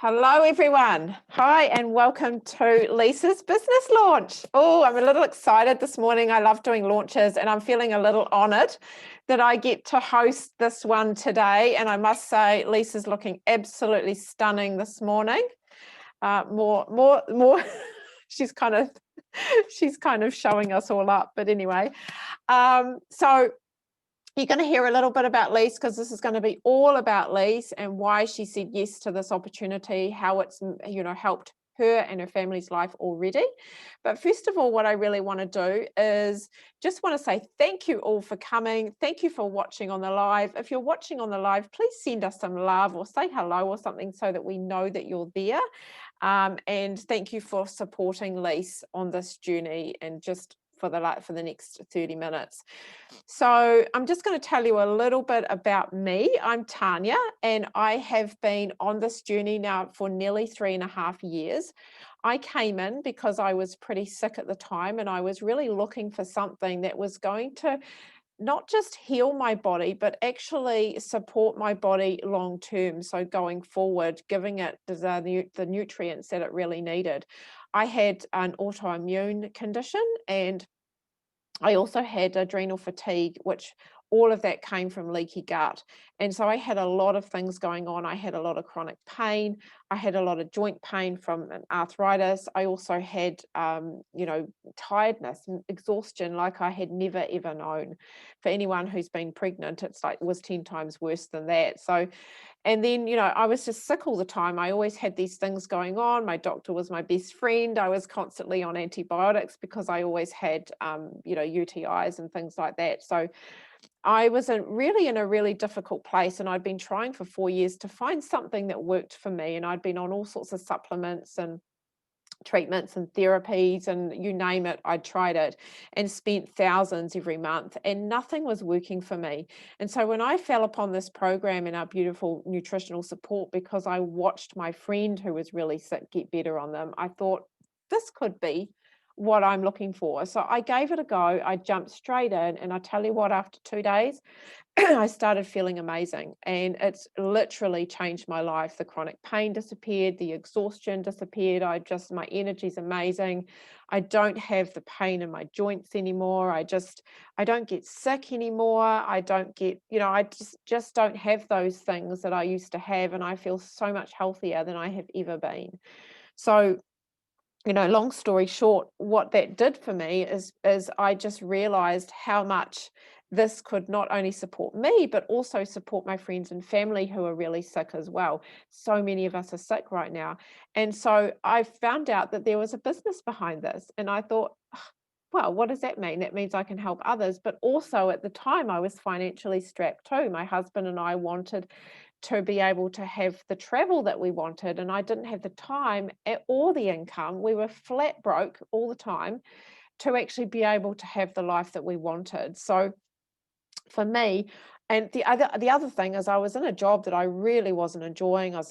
Hello, everyone. Hi, and welcome to Lisa's business launch. Oh, I'm a little excited this morning. I love doing launches, and I'm feeling a little honored that I get to host this one today. And I must say, Lisa's looking absolutely stunning this morning. More. she's kind of showing us all up. But anyway, so you're going to hear a little bit about Lise because this is going to be all about Lise and why she said yes to this opportunity, how it's helped her and her family's life already. But first of all, what I really want to do is just want to say thank you all for coming. Thank you for watching on the live. If you're watching on the live, please send us some love or say hello or something so that we know that you're there. And thank you for supporting Lise on this journey and just for the next 30 minutes. So I'm just going to tell you a little bit about me. I'm Tanya, and I have been on this journey now for nearly 3.5 years. I came in because I was pretty sick at the time, and I was really looking for something that was going to not just heal my body, but actually support my body long term. So going forward, giving it the nutrients that it really needed. I had an autoimmune condition, and I also had adrenal fatigue, which all of that came from leaky gut. And so I had a lot of things going on. I had a lot of chronic pain. I had a lot of joint pain from an arthritis. I also had, tiredness and exhaustion like I had never, ever known. For anyone who's been pregnant, it was 10 times worse than that. So, and then, I was just sick all the time. I always had these things going on. My doctor was my best friend. I was constantly on antibiotics because I always had, UTIs and things like that. So I was really in a really difficult place, and I'd been trying for 4 years to find something that worked for me. And I'd been on all sorts of supplements and treatments and therapies and you name it, I tried it and spent thousands every month, and nothing was working for me. And so when I fell upon this program in our beautiful nutritional support, because I watched my friend who was really sick get better on them, I thought this could be what I'm looking for. So I gave it a go. I jumped straight in, and I tell you what, after 2 days, I started feeling amazing, and it's literally changed my life. The chronic pain disappeared, the exhaustion disappeared. My energy's amazing. I don't have the pain in my joints anymore. I don't get sick anymore. I don't get, I just don't have those things that I used to have, and I feel so much healthier than I have ever been. So, long story short, what that did for me is I just realized how much this could not only support me, but also support my friends and family who are really sick as well. So many of us are sick right now. And so I found out that there was a business behind this. And I thought, well, what does that mean? That means I can help others. But also at the time, I was financially strapped too. My husband and I wanted to be able to have the travel that we wanted, and I didn't have the time or the income. We were flat broke all the time to actually be able to have the life that we wanted. So for me, and the other thing is I was in a job that I really wasn't enjoying. I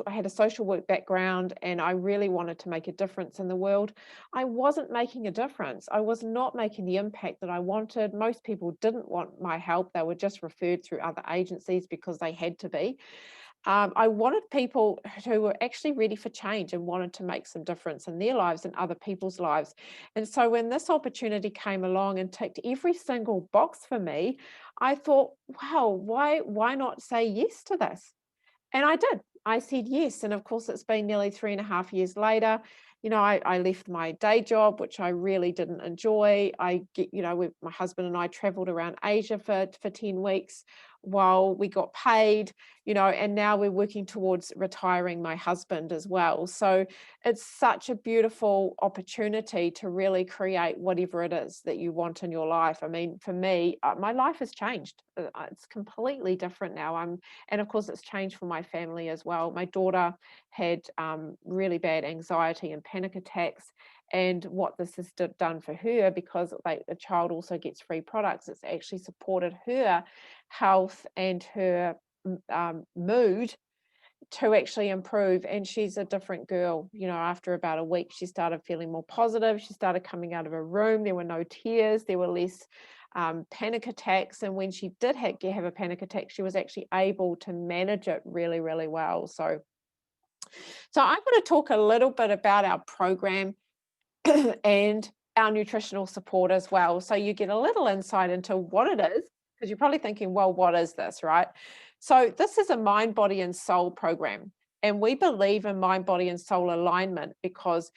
had a social work background, and I really wanted to make a difference in the world. I wasn't making a difference. I was not making the impact that I wanted. Most people didn't want my help. They were just referred through other agencies because they had to be. I wanted people who were actually ready for change and wanted to make some difference in their lives and other people's lives. And so when this opportunity came along and ticked every single box for me, I thought, wow, why not say yes to this? And I did. I said yes. And of course, it's been nearly 3.5 years later. I left my day job, which I really didn't enjoy. My husband and I traveled around Asia for 10 weeks while we got paid, and now we're working towards retiring my husband as well. So it's such a beautiful opportunity to really create whatever it is that you want in your life. I mean, for me, my life has changed. It's completely different now. And of course, it's changed for my family as well. My daughter had really bad anxiety and panic attacks. And what this has done for her, because a child also gets free products, it's actually supported her health and her mood to actually improve. And she's a different girl. After about a week, she started feeling more positive. She started coming out of her room. There were no tears. There were less panic attacks. And when she did have a panic attack, she was actually able to manage it really, really well. So So I'm going to talk a little bit about our program and our nutritional support as well. So you get a little insight into what it is, because you're probably thinking, well, what is this, right? So this is a mind, body, and soul program. And we believe in mind, body, and soul alignment because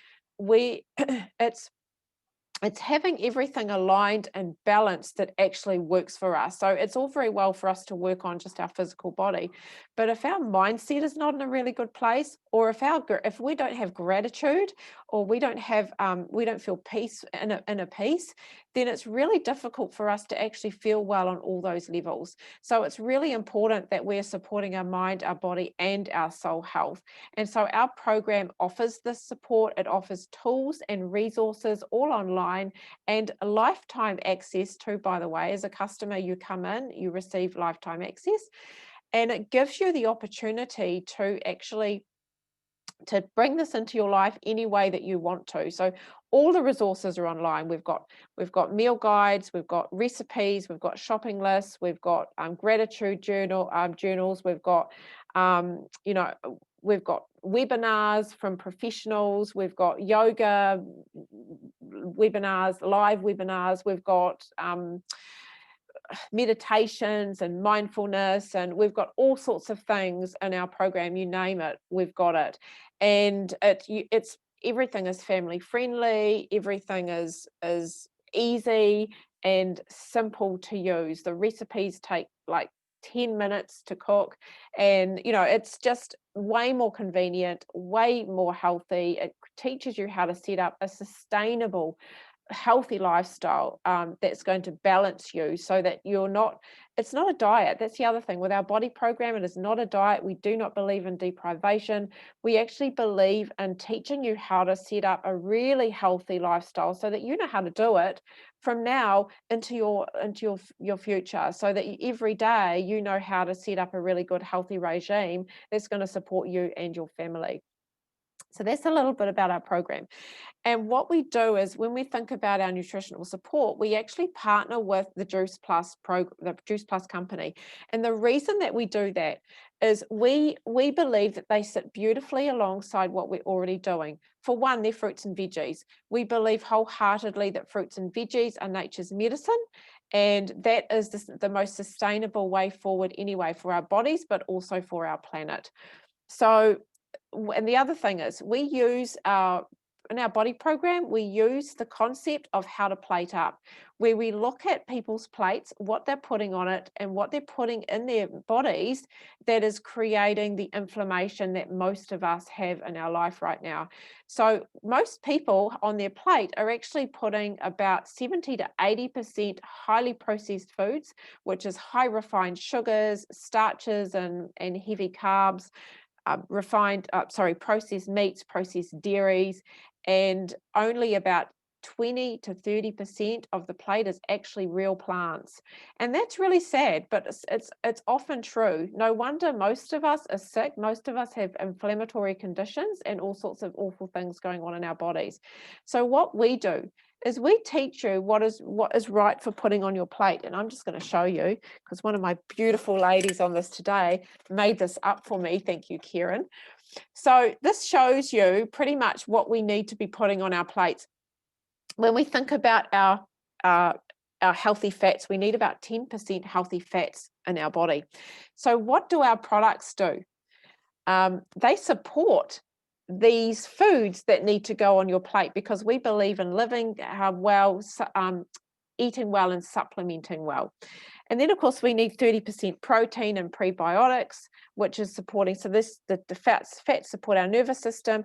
it's having everything aligned and balanced that actually works for us. So it's all very well for us to work on just our physical body, but if our mindset is not in a really good place, or if we don't have gratitude, or we don't feel peace in a peace, then it's really difficult for us to actually feel well on all those levels. So it's really important that we're supporting our mind, our body, and our soul health. And so our program offers this support. It offers tools and resources all online, and lifetime access to, by the way, as a customer, you come in, you receive lifetime access, and it gives you the opportunity to actually bring this into your life any way that you want to. So all the resources are online. We've got meal guides, we've got recipes, we've got shopping lists, we've got gratitude journals, we've got we've got webinars from professionals, we've got yoga webinars, live webinars, we've got meditations and mindfulness, and we've got all sorts of things in our program. You name it, we've got it. And it's everything is family friendly, everything is easy and simple to use. The recipes take like 10 minutes to cook, and it's just way more convenient, way more healthy. It teaches you how to set up a sustainable, healthy lifestyle that's going to balance you, so that it's not a diet. That's the other thing with our body program. It is not a diet. We do not believe in deprivation. We actually believe in teaching you how to set up a really healthy lifestyle, so that you know how to do it from now into your future, so that every day you know how to set up a really good, healthy regime that's going to support you and your family. So that's a little bit about our program. And what we do is, when we think about our nutritional support, we actually partner with the Juice Plus company. And the reason that we do that is we believe that they sit beautifully alongside what we're already doing. For one, they're fruits and veggies. We believe wholeheartedly that fruits and veggies are nature's medicine, and that is the most sustainable way forward anyway, for our bodies, but also for our planet. So, and the other thing is, in our body program, we use the concept of how to plate up, where we look at people's plates, what they're putting on it, and what they're putting in their bodies that is creating the inflammation that most of us have in our life right now. So most people on their plate are actually putting about 70 to 80% highly processed foods, which is high refined sugars, starches, and heavy carbs, processed meats, processed dairies, and only about 20 to 30% of the plate is actually real plants. And that's really sad, but it's often true. No wonder most of us are sick. Most of us have inflammatory conditions and all sorts of awful things going on in our bodies. So what we do is we teach you what is right for putting on your plate. And I'm just going to show you, because one of my beautiful ladies on this today made this up for me. Thank you, Karen. So this shows you pretty much what we need to be putting on our plates. When we think about our healthy fats, we need about 10% healthy fats in our body. So what do our products do? They support these foods that need to go on your plate, because we believe in living well, eating well, and supplementing well. And then, of course, we need 30% protein and prebiotics, which is supporting. So the fats support our nervous system.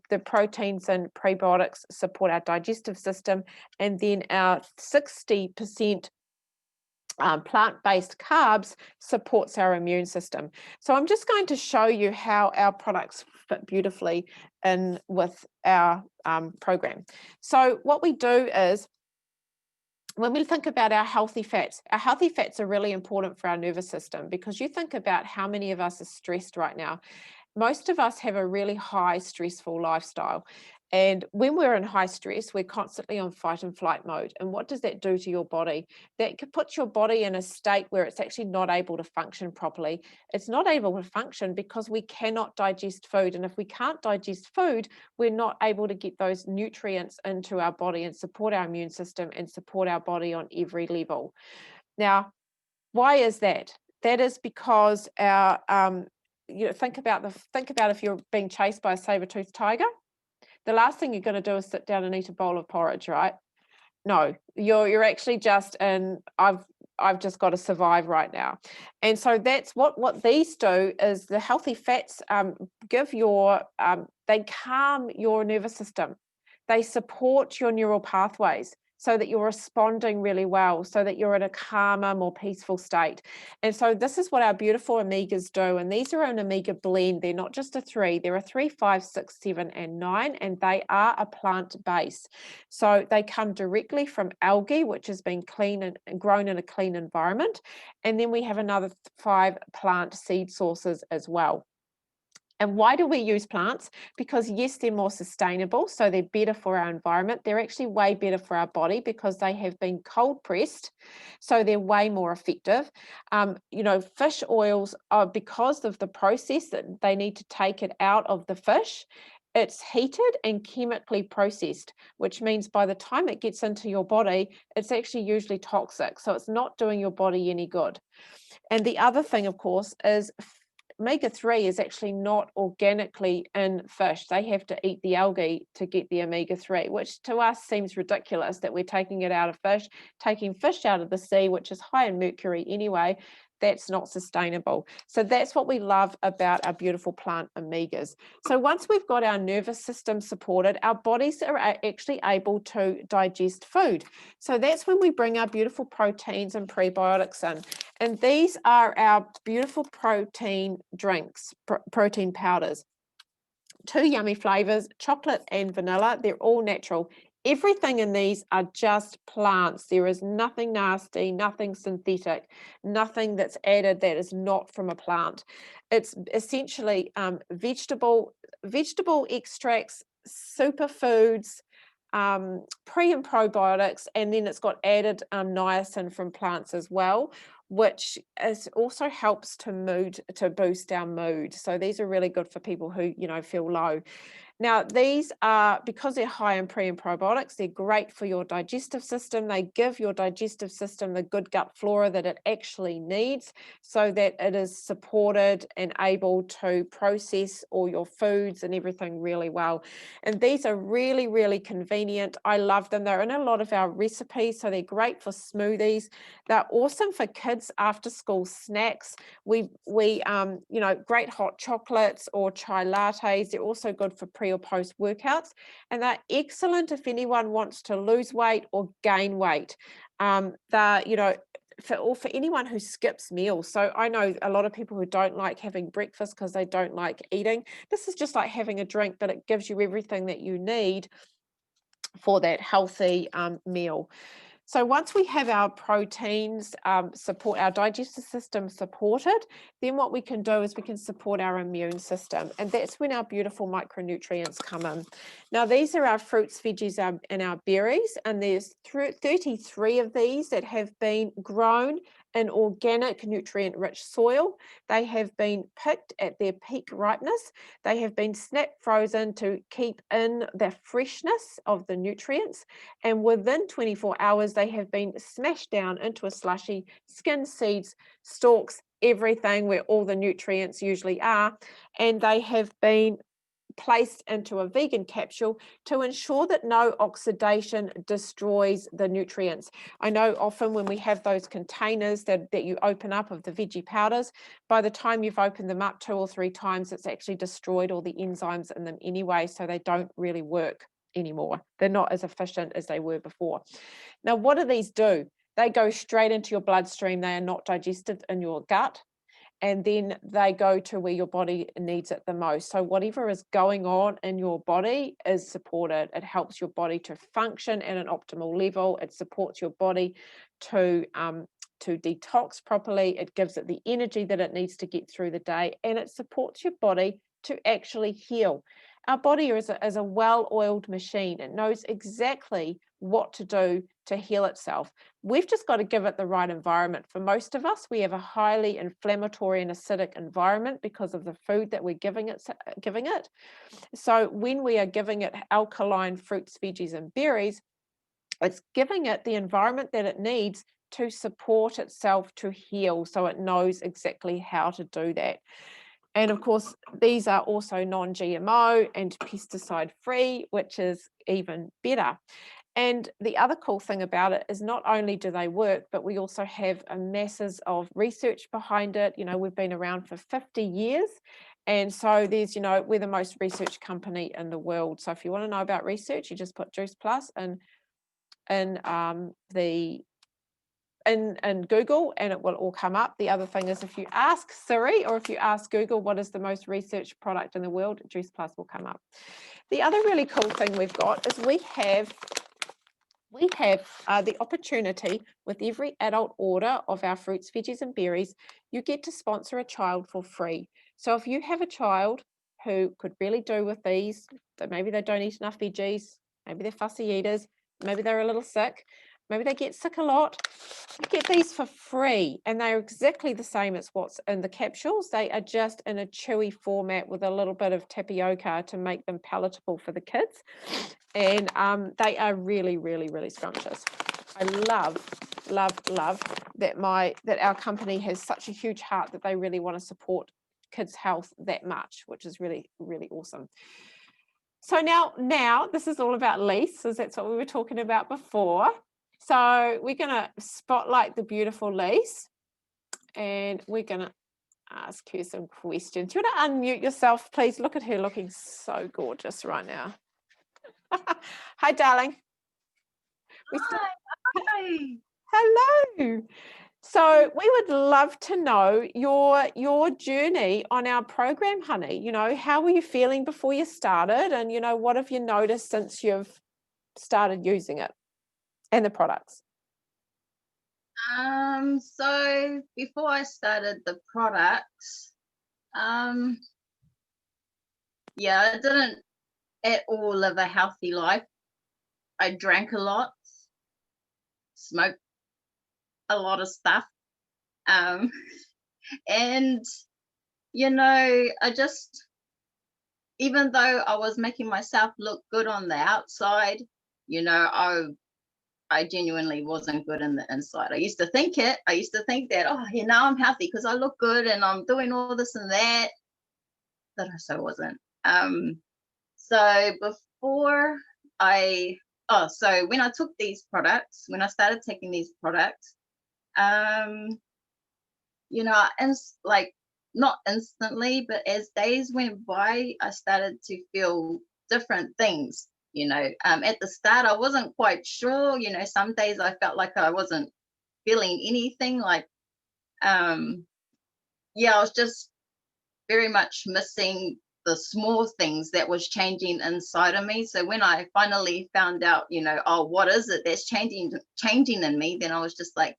The proteins and prebiotics support our digestive system, and then our 60% plant-based carbs supports our immune system. So I'm just going to show you how our products fit beautifully in with our program. So what we do is, when we think about our healthy fats are really important for our nervous system, because you think about how many of us are stressed right now. Most of us have a really high stressful lifestyle, And when we're in high stress, we're constantly on fight and flight mode. And what does that do to your body? That could put your body in a state where it's actually not able to function properly. It's not able to function because we cannot digest food. And if we can't digest food, we're not able to get those nutrients into our body and support our immune system and support our body on every level. Now, why is that? That is because our think about if you're being chased by a saber-toothed tiger. The last thing you're going to do is sit down and eat a bowl of porridge, right? No, you're actually just in, I've just got to survive right now. And so that's what these do is the healthy fats give they calm your nervous system. They support your neural pathways so that you're responding really well, so that you're in a calmer, more peaceful state. And so this is what our beautiful omegas do. And these are an omega blend. They're not just a 3. There are 3, 5, 6, 7, and 9, and they are a plant base. So they come directly from algae, which has been clean and grown in a clean environment. And then we have another 5 plant seed sources as well. And why do we use plants? Because yes, they're more sustainable, so they're better for our environment. They're actually way better for our body because they have been cold pressed, so they're way more effective. Fish oils are, because of the process that they need to take it out of the fish, it's heated and chemically processed, which means by the time it gets into your body, it's actually usually toxic. So it's not doing your body any good. And the other thing, of course, is omega-3 is actually not organically in fish. They have to eat the algae to get the omega-3, which to us seems ridiculous that we're taking it out of fish, taking fish out of the sea, which is high in mercury anyway. That's not sustainable. So that's what we love about our beautiful plant omegas. So once we've got our nervous system supported, our bodies are actually able to digest food. So that's when we bring our beautiful proteins and prebiotics in. And these are our beautiful protein drinks, protein powders. 2 yummy flavors, chocolate and vanilla. They're all natural. Everything in these are just plants. There is nothing nasty, nothing synthetic, nothing that's added that is not from a plant. It's essentially vegetable extracts, superfoods, pre and probiotics, and then it's got added niacin from plants as well, which also helps to boost our mood. So these are really good for people who feel low. Now, these are, because they're high in pre and probiotics, they're great for your digestive system. They give your digestive system the good gut flora that it actually needs so that it is supported and able to process all your foods and everything really well. And these are really, really convenient. I love them. They're in a lot of our recipes, so they're great for smoothies. They're awesome for kids after school snacks. We great hot chocolates or chai lattes. They're also good for pre or post workouts, and they're excellent if anyone wants to lose weight or gain weight. For anyone who skips meals. So I know a lot of people who don't like having breakfast because they don't like eating. This is just like having a drink, but it gives you everything that you need for that healthy meal. So once we have our proteins support our digestive system supported, then what we can do is we can support our immune system. And that's when our beautiful micronutrients come in. Now, these are our fruits, veggies, and our berries. And there's 33 of these that have been grown in organic, nutrient-rich soil. They have been picked at their peak ripeness. They have been snap frozen to keep in the freshness of the nutrients. And within 24 hours, they have been smashed down into a slushy, skin, seeds, stalks, everything where all the nutrients usually are. And they have been placed into a vegan capsule to ensure that no oxidation destroys the nutrients. I know often when we have those containers that you open up of the veggie powders, by the time you've opened them up 2 or 3 times, it's actually destroyed all the enzymes in them anyway, so they don't really work anymore. They're not as efficient as they were before. Now, what do these do? They go straight into your bloodstream. They are not digested in your gut. And then they go to where your body needs it the most. So whatever is going on in your body is supported. It helps your body to function at an optimal level. It supports your body to detox properly. It gives it the energy that it needs to get through the day, and it supports your body to actually heal. Our body is a well-oiled machine. It knows exactly what to do to heal itself. We've just got to give it the right environment. For most of us, we have a highly inflammatory and acidic environment because of the food that we're giving it. So when we are giving it alkaline fruits, veggies, and berries, it's giving it the environment that it needs to support itself to heal, so it knows exactly how to do that. And of course, these are also non-GMO and pesticide-free, which is even better. And the other cool thing about it is not only do they work, but we also have a masses of research behind it. You know, we've been around for 50 years. And so there's, you know, we're the most researched company in the world. So if you want to know about research, you just put Juice Plus in Google and it will all come up. The other thing is, if you ask Siri or if you ask Google what is the most researched product in the world, Juice Plus will come up. The other really cool thing we've got is we have the opportunity with every adult order of our fruits, veggies, and berries, you get to sponsor a child for free. So if you have a child who could really do with these, that maybe they don't eat enough veggies, maybe they're fussy eaters, maybe they're a little sick, maybe they get sick a lot, you get these for free, and they're exactly the same as what's in the capsules. They are just in a chewy format with a little bit of tapioca to make them palatable for the kids. And they are really, really, really scrumptious. I love that our company has such a huge heart that they really want to support kids' health that much, which is really, really awesome. So now this is all about Lise, because that's what we were talking about before. So we're going to spotlight the beautiful Lise, and we're going to ask her some questions. Do you want to unmute yourself, please? Look at her looking so gorgeous right now. Hi, darling. Hi. Hello. So we would love to know your journey on our program, honey. You know, how were you feeling before you started? And, you know, what have you noticed since you've started using it and the products? So before I started the products, yeah, I didn't at all live a healthy life. I drank a lot, smoked a lot of stuff. And you know, even though I was making myself look good on the outside, you know, I genuinely wasn't good in the inside. I used to think that, oh, yeah, now I'm healthy because I look good and I'm doing all this and that, but I so wasn't. So before so when I took these products, when I started taking these products, you know, and like not instantly, but as days went by, I started to feel different things. You know, at the start, I wasn't quite sure. You know, some days I felt like I wasn't feeling anything. Like, yeah, I was just very much missing the small things that was changing inside of me. So when I finally found out, you know, oh, what is it that's changing in me? Then I was just like,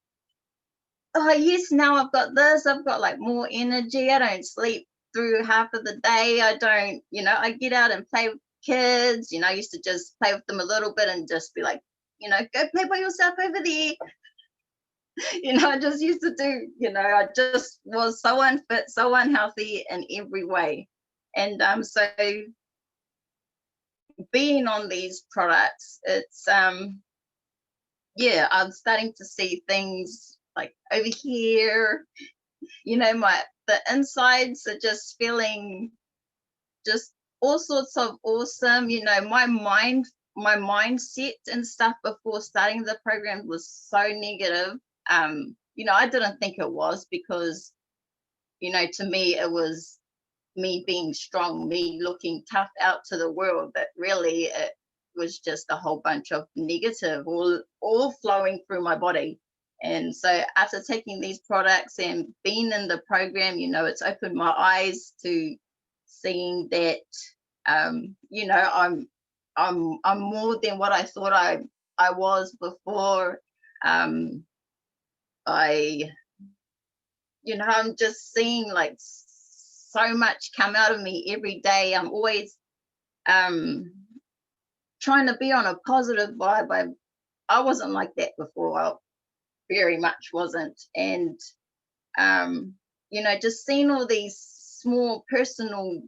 oh yes, now I've got this. I've got like more energy. I don't sleep through half of the day. I don't, you know, I get out and play with kids. You know, I used to just play with them a little bit and just be like, you know, go play by yourself over there. You know, I just used to do, you know, I just was so unfit, so unhealthy in every way. And so being on these products, it's yeah, I'm starting to see things like over here, you know, the insides are just feeling just all sorts of awesome. You know, my mindset and stuff before starting the program was so negative. You know, I didn't think it was, because, you know, to me it was me being strong, me looking tough out to the world, but really it was just a whole bunch of negative all flowing through my body. And so after taking these products and being in the program, you know, it's opened my eyes to seeing that you know, I'm more than what I thought I was before. I You know, I'm just seeing like so much come out of me every day. I'm always um trying to be on a positive vibe. I wasn't like that before. I very much wasn't. And just seeing all these small personal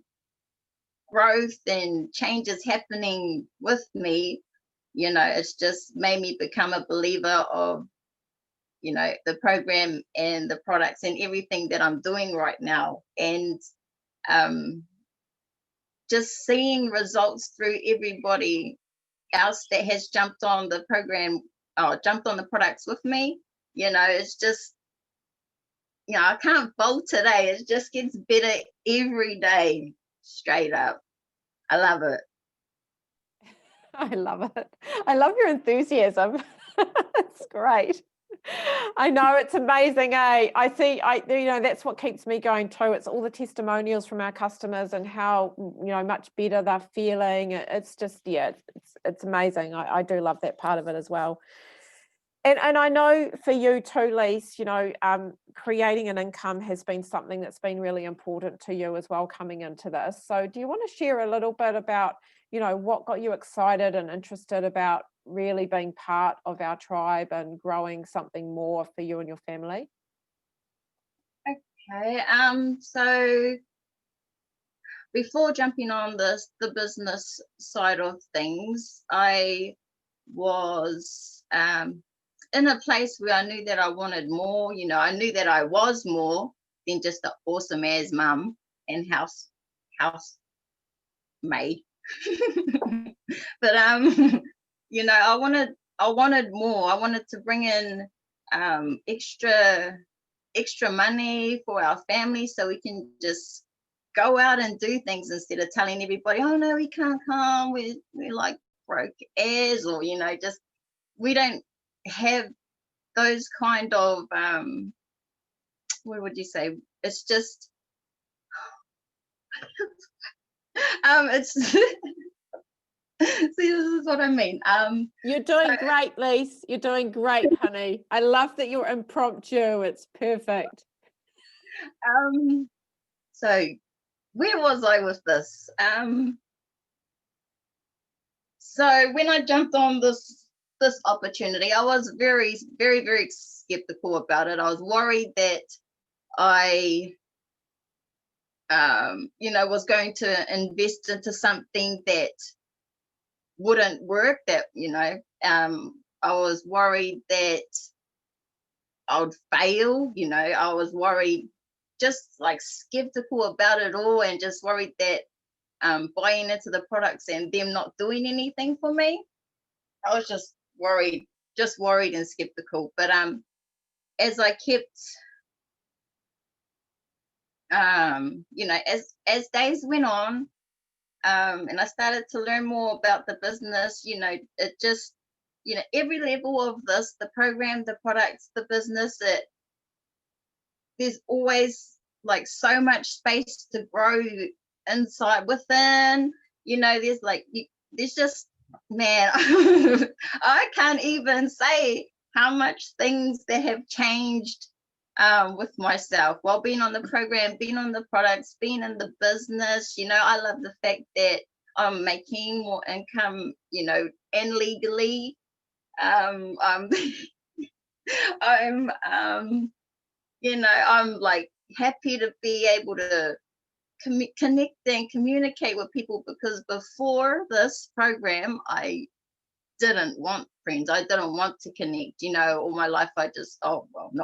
growth and changes happening with me, it's just made me become a believer of, the program and the products and everything that I'm doing right now. And um, just seeing results through everybody else that has jumped on the program or jumped on the products with me, it's just, I can't bolt today. It just gets better every day, straight up. I love it. I love it. I love your enthusiasm. It's great. I know, it's amazing, eh? That's what keeps me going too. It's all the testimonials from our customers and how, much better they're feeling. It's just, yeah, it's amazing. I do love that part of it as well. And I know for you too, Lise, creating an income has been something that's been really important to you as well coming into this. So do you want to share a little bit about, what got you excited and interested about really being part of our tribe and growing something more for you and your family? Okay. So before jumping on the business side of things, I was in a place where I knew that I wanted more. I knew that I was more than just an awesome as mum and house maid. But I wanted more. I wanted to bring in extra money for our family so we can just go out and do things instead of telling everybody, oh no, we can't come, we're like broke as, or just we don't have those kind of what would you say, it's just it's see, this is what I mean. You're doing great, Lise. You're doing great, honey. I love that you're impromptu. It's perfect. So where was I with this? So when I jumped on this opportunity, I was very, very, very skeptical about it. I was worried that I was going to invest into something that wouldn't work, that I was worried that I would fail. I was worried, just like skeptical about it all, and just worried that buying into the products and them not doing anything for me. I was just worried and skeptical. But as I kept as days went on, and I started to learn more about the business, it just, every level of this, the program, the products, the business, there's always like so much space to grow inside within. There's just, man, I can't even say how much things that have changed with myself while being on the program, being on the products, being in the business. I love the fact that I'm making more income, and legally. I'm I'm I'm like happy to be able to connect and communicate with people, because before this program I didn't want friends. I didn't want to connect. All my life not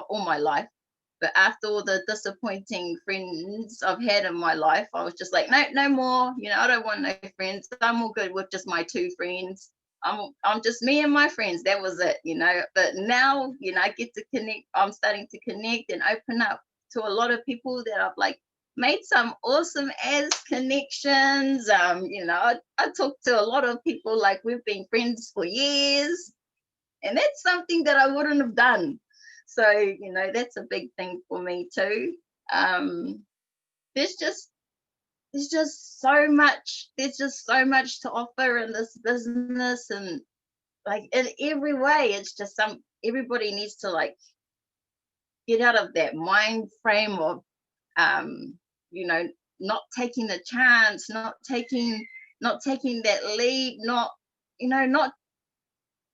all my life, but after all the disappointing friends I've had in my life, I was just like, no, no more. I don't want no friends. I'm all good with just my two friends. I'm just me and my friends. That was it. But now, I get to connect. I'm starting to connect and open up to a lot of people that I've like made some awesome as connections. I talk to a lot of people like we've been friends for years, and that's something that I wouldn't have done. So, that's a big thing for me too. There's just so much to offer in this business, and like in every way, it's just everybody needs to like get out of that mind frame of um, not taking the chance, not taking not taking that leap, not,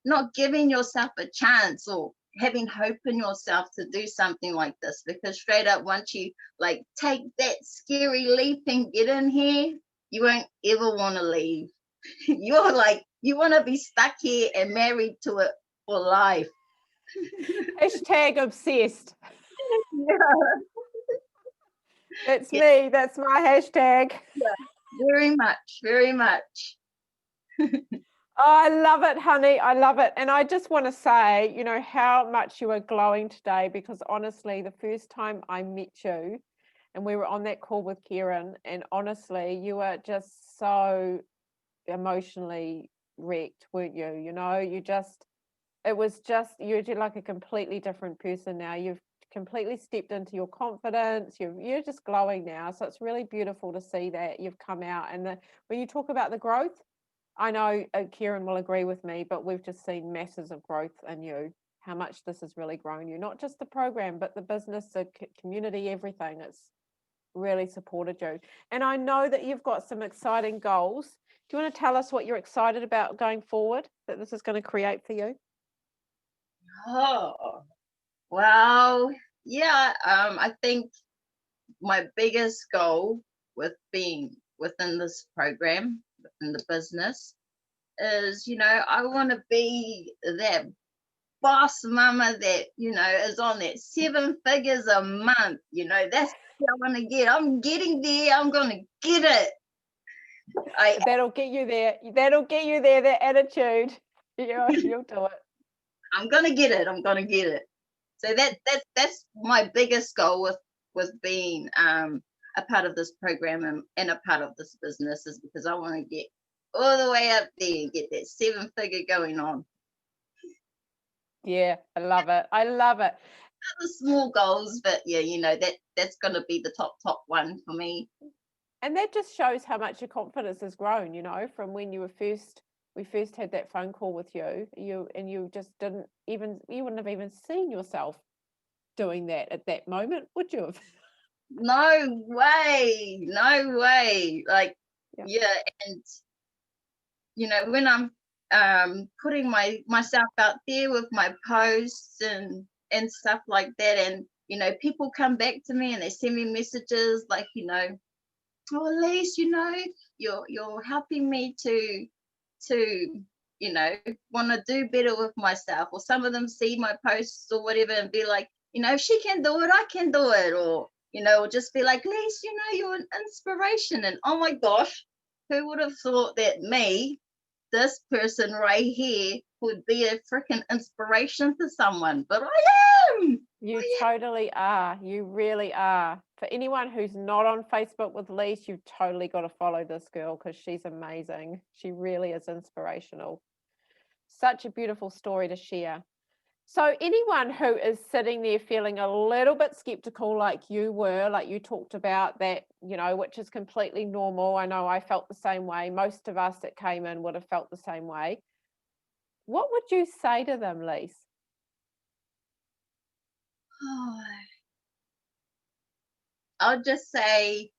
not giving yourself a chance or having hope in yourself to do something like this, because straight up, once you like take that scary leap and get in here, you won't ever want to leave. You're like, you want to be stuck here and married to it for life. Hashtag obsessed. Yeah, That's yeah, me. That's my hashtag. very much, very much. Oh, I love it, honey. I love it. And I just want to say, how much you are glowing today, because honestly, the first time I met you and we were on that call with Kieran, and honestly, you were just so emotionally wrecked, weren't you? You're like a completely different person now. You've completely stepped into your confidence. You're just glowing now. So it's really beautiful to see that you've come out. And when you talk about the growth, I know Kieran will agree with me, but we've just seen masses of growth in you. How much this has really grown you, not just the program, but the business, the community, everything. It's really supported you. And I know that you've got some exciting goals. Do you want to tell us what you're excited about going forward that this is going to create for you? Oh, well, yeah. I think my biggest goal with being within this program, within the business, is, I want to be that boss mama that, is on that 7 figures a month. That's what I want to get. I'm getting there. I'm going to get it. I, That'll get you there. That'll get you there, that attitude. You'll do it. I'm going to get it. I'm going to get it. So that's my biggest goal with being a part of this program, and a part of this business, is because I want to get all the way up there and get that 7 figure going on. Yeah, I love it. I love it. Other small goals, but yeah, that's going to be the top one for me. And that just shows how much your confidence has grown, from when we first had that phone call with you, you just you wouldn't have even seen yourself doing that at that moment, would you have? No way, no way. Like, Yeah. yeah, and when I'm putting myself out there with my posts and stuff like that, and people come back to me and they send me messages like, oh, Lise, you're helping me to want to do better with myself. Or some of them see my posts or whatever and be like, if she can do it, I can do it. Or or just be like, Lise, you're an inspiration. And oh my gosh, who would have thought that me, this person right here, would be a freaking inspiration to someone? But I am. You totally are. You really are. For anyone who's not on Facebook with Lise, you've totally got to follow this girl, because she's amazing. She really is inspirational. Such a beautiful story to share. So anyone who is sitting there feeling a little bit skeptical, like you were, like you talked about that, which is completely normal. I know I felt the same way. Most of us that came in would have felt the same way. What would you say to them, Lise? I'll just say,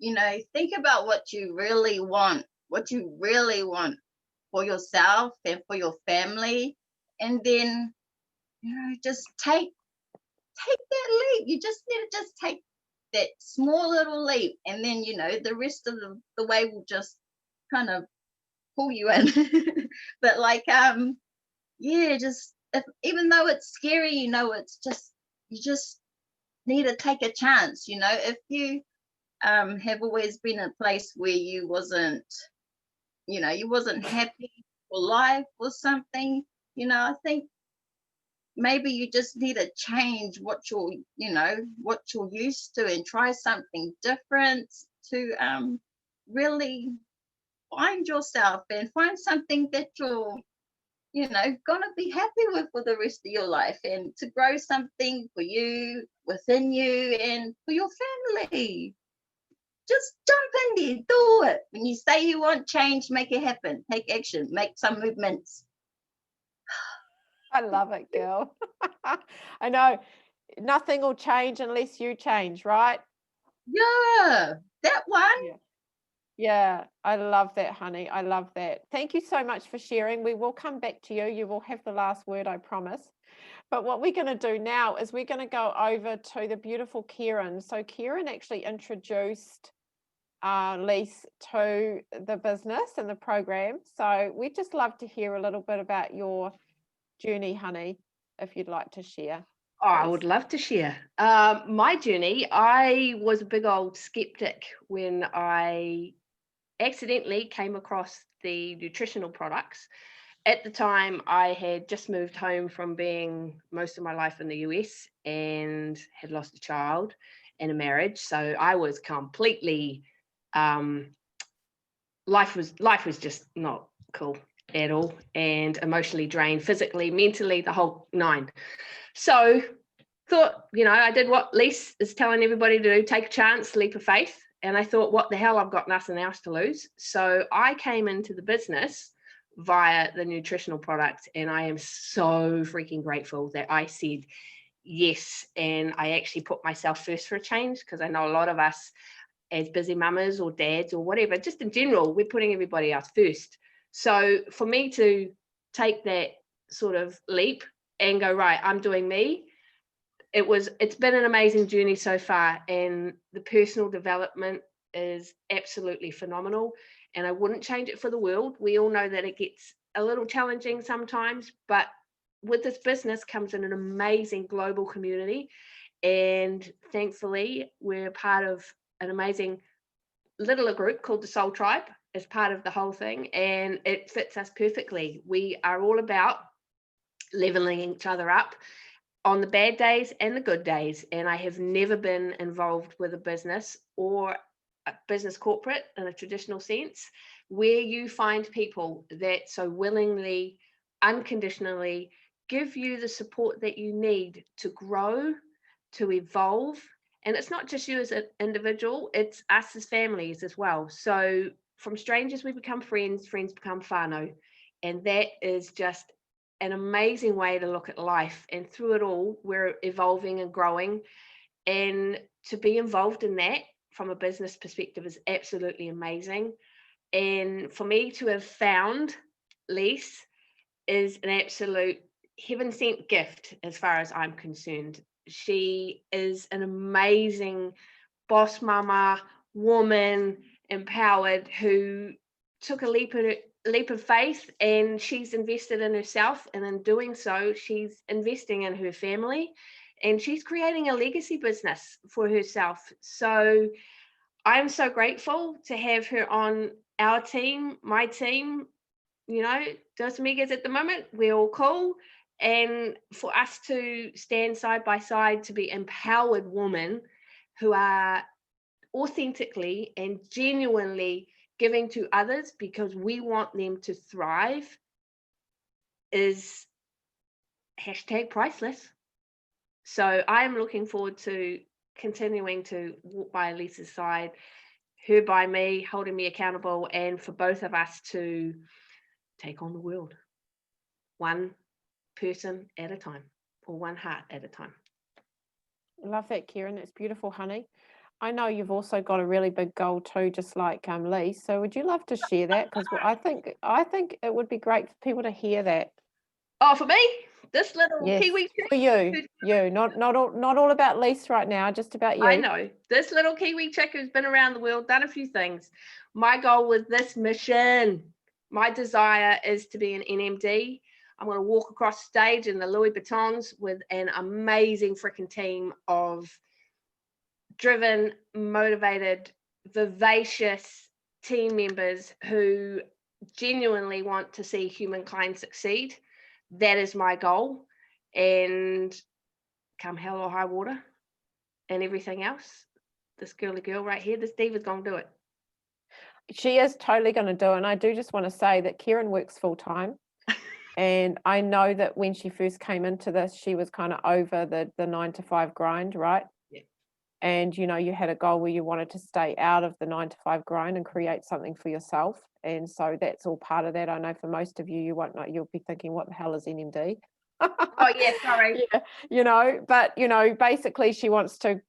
think about what you really want for yourself and for your family. And then, just take that leap. You just need to just take that small little leap. And then, the rest of the way will just kind of pull you in. But like, yeah, just even though it's scary, it's just, you just need to take a chance. If you have always been in a place where you wasn't happy for life or something, I think maybe you just need to change what you're used to, and try something different to really find yourself and find something that you're gonna be happy with for the rest of your life, and to grow something for you, within you, and for your family. Just jump in there, do it. When you say you want change, make it happen. Take action, make some movements. I love it, girl. I know nothing will change unless you change, right? Yeah, that one. Yeah. Yeah, I love that, honey. I love that. Thank you so much for sharing. We will come back to you. You will have the last word, I promise. But what we're going to do now is we're going to go over to the beautiful Kieran. So Kieran actually introduced Lise to the business and the program. So we'd just love to hear a little bit about your journey, honey, if you'd like to share. Oh, I Please. would love to share. My journey, I was a big old skeptic when I accidentally came across the nutritional products. At the time, I had just moved home from being most of my life in the US and had lost a child and a marriage. So I was completely, life was just not cool at all, and emotionally drained, physically, mentally, the whole nine. So thought, I did what Lise is telling everybody to do, take a chance, leap of faith. And I thought, what the hell, I've got nothing else to lose. So I came into the business via the nutritional products, and I am so freaking grateful that I said yes. And I actually put myself first for a change, because I know a lot of us as busy mamas or dads or whatever, just in general, we're putting everybody else first. So for me to take that sort of leap and go, right, I'm doing me, it's been an amazing journey so far, and the personal development is absolutely phenomenal, and I wouldn't change it for the world. We all know that it gets a little challenging sometimes, but with this business comes in an amazing global community, and thankfully we're part of an amazing little group called the Soul Tribe as part of the whole thing, and it fits us perfectly. We are all about leveling each other up on the bad days and the good days. And I have never been involved with a business or a business corporate in a traditional sense where you find people that so willingly, unconditionally give you the support that you need to grow, to evolve. And it's not just you as an individual, it's us as families as well. So from strangers, we become friends, friends become whānau. And that is just an amazing way to look at life. And through it all, we're evolving and growing. And to be involved in that from a business perspective is absolutely amazing. And for me to have found Lise is an absolute heaven sent gift as far as I'm concerned. She is an amazing boss mama, woman, empowered, who took a leap of faith, and she's invested in herself, and in doing so she's investing in her family, and she's creating a legacy business for herself. So I'm so grateful to have her on our team, my team. Dos amigas at the moment, we're all cool, and for us to stand side by side to be empowered women who are authentically and genuinely giving to others because we want them to thrive is #priceless. So I am looking forward to continuing to walk by Lisa's side, her by me, holding me accountable, and for both of us to take on the world one person at a time, or one heart at a time. Love that, Kieran. It's beautiful, honey. I know you've also got a really big goal too, just like Lise. So would you love to share that? Because I think it would be great for people to hear that. Oh, for me, this little Yes, Kiwi chick. for you, not all about Lise right now, just about you. I know this little Kiwi chick who's been around the world, done a few things. My goal with this mission, my desire is to be an NMD. I'm going to walk across the stage in the Louis Vuittons with an amazing freaking team of driven, motivated, vivacious team members who genuinely want to see humankind succeed. That is my goal. And come hell or high water and everything else, this girly girl right here, this diva's gonna do it. She is totally going to do it. And I do just want to say that Kieran works full time. And I know that when she first came into this, she was kind of over the 9 to 5 grind, right? Yeah. And you had a goal where you wanted to stay out of the 9 to 5 grind and create something for yourself. And so that's all part of that. I know for most of you, you won't know. You'll be thinking, what the hell is NMD? Oh yeah, sorry. Yeah, but basically she wants to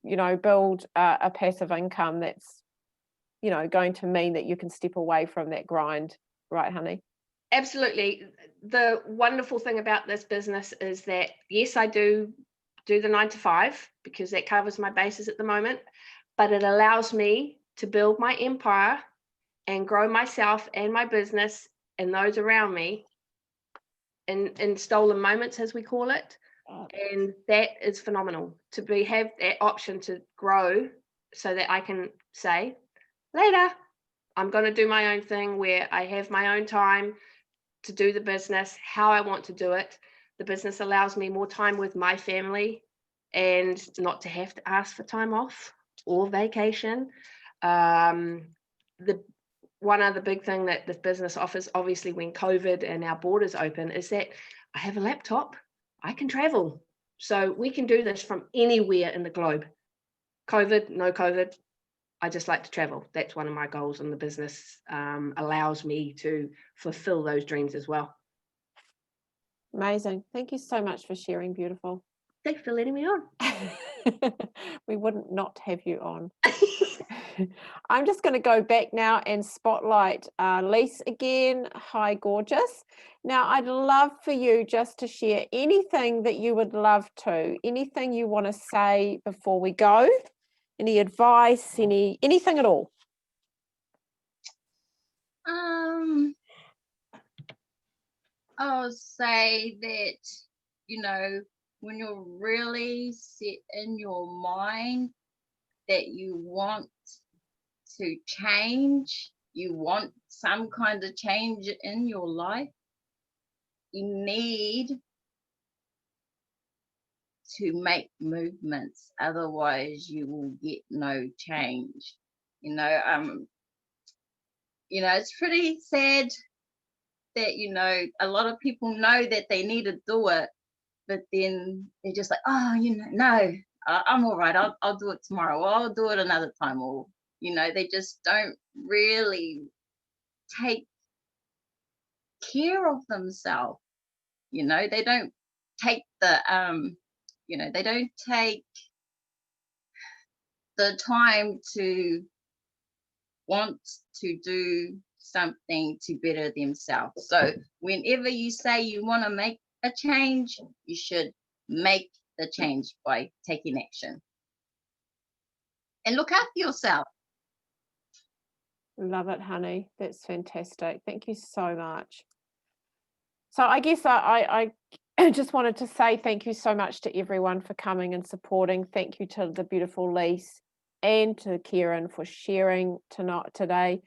build a passive income that's going to mean that you can step away from that grind, right, honey? Absolutely. The wonderful thing about this business is that, yes, I do the 9 to 5 because that covers my bases at the moment, but it allows me to build my empire and grow myself and my business and those around me in stolen moments, as we call it. And that is phenomenal to have that option to grow so that I can say later, I'm going to do my own thing where I have my own time to do the business how I want to do it. The business allows me more time with my family and not to have to ask for time off or vacation. One other big thing that this business offers, obviously when COVID and our borders open, is that I have a laptop, I can travel. So we can do this from anywhere in the globe. COVID, no COVID, I just like to travel. That's one of my goals, and the business allows me to fulfill those dreams as well. Amazing. Thank you so much for sharing, beautiful. Thanks for letting me on. We wouldn't not have you on. I'm just going to go back now and spotlight Lise again. Hi, gorgeous. Now, I'd love for you just to share anything that you would love to, anything you want to say before we go, any advice, anything at all. I'll say that, when you're really set in your mind that you want to change, you want some kind of change in your life, you need to make movements, otherwise you will get no change. It's pretty sad that a lot of people know that they need to do it, but then they're just like, oh, no, I'm all right, I'll do it tomorrow, or I'll do it another time, or they just don't really take care of themselves. They don't take they don't take the time to want to do something to better themselves. So whenever you say you want to make a change, you should make the change by taking action. And look after yourself. Love it, honey. That's fantastic. Thank you so much. So I guess I just wanted to say thank you so much to everyone for coming and supporting. Thank you to the beautiful Lise and to Kieran for sharing today.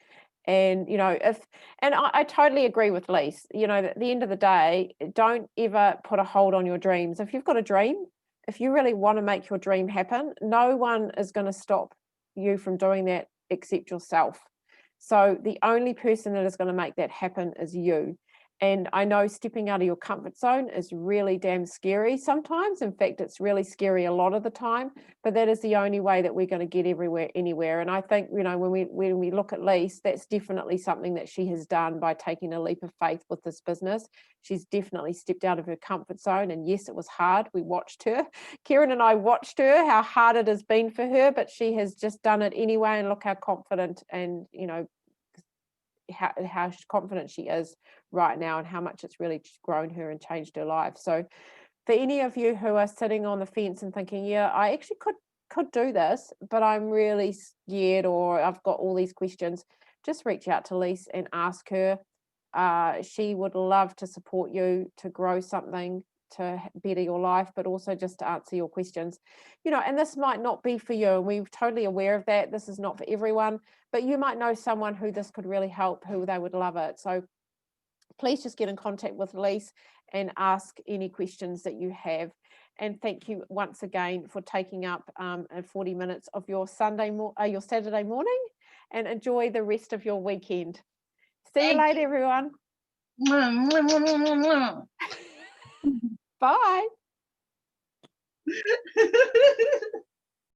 And I totally agree with Lise. At the end of the day, don't ever put a hold on your dreams. If you've got a dream, if you really want to make your dream happen, no one is going to stop you from doing that except yourself. So the only person that is going to make that happen is you. And I know stepping out of your comfort zone is really damn scary sometimes. In fact, it's really scary a lot of the time, but that is the only way that we're going to get anywhere. And I think, when we look at Lise, that's definitely something that she has done by taking a leap of faith with this business. She's definitely stepped out of her comfort zone. And yes, it was hard. We watched her. Kieran and I watched her, how hard it has been for her, but she has just done it anyway. And look how confident and, how confident she is right now, and how much it's really grown her and changed her life. So for any of you who are sitting on the fence and thinking, yeah, I actually could do this, but I'm really scared, or I've got all these questions, just reach out to Lise and ask her. She would love to support you to grow something to better your life, but also just to answer your questions. And this might not be for you, and we're totally aware of that. This is not for everyone, but you might know someone who this could really help, who they would love it. So please just get in contact with Lise and ask any questions that you have. And thank you once again for taking up 40 minutes of your Saturday morning, and enjoy the rest of your weekend. See you later, everyone. Bye.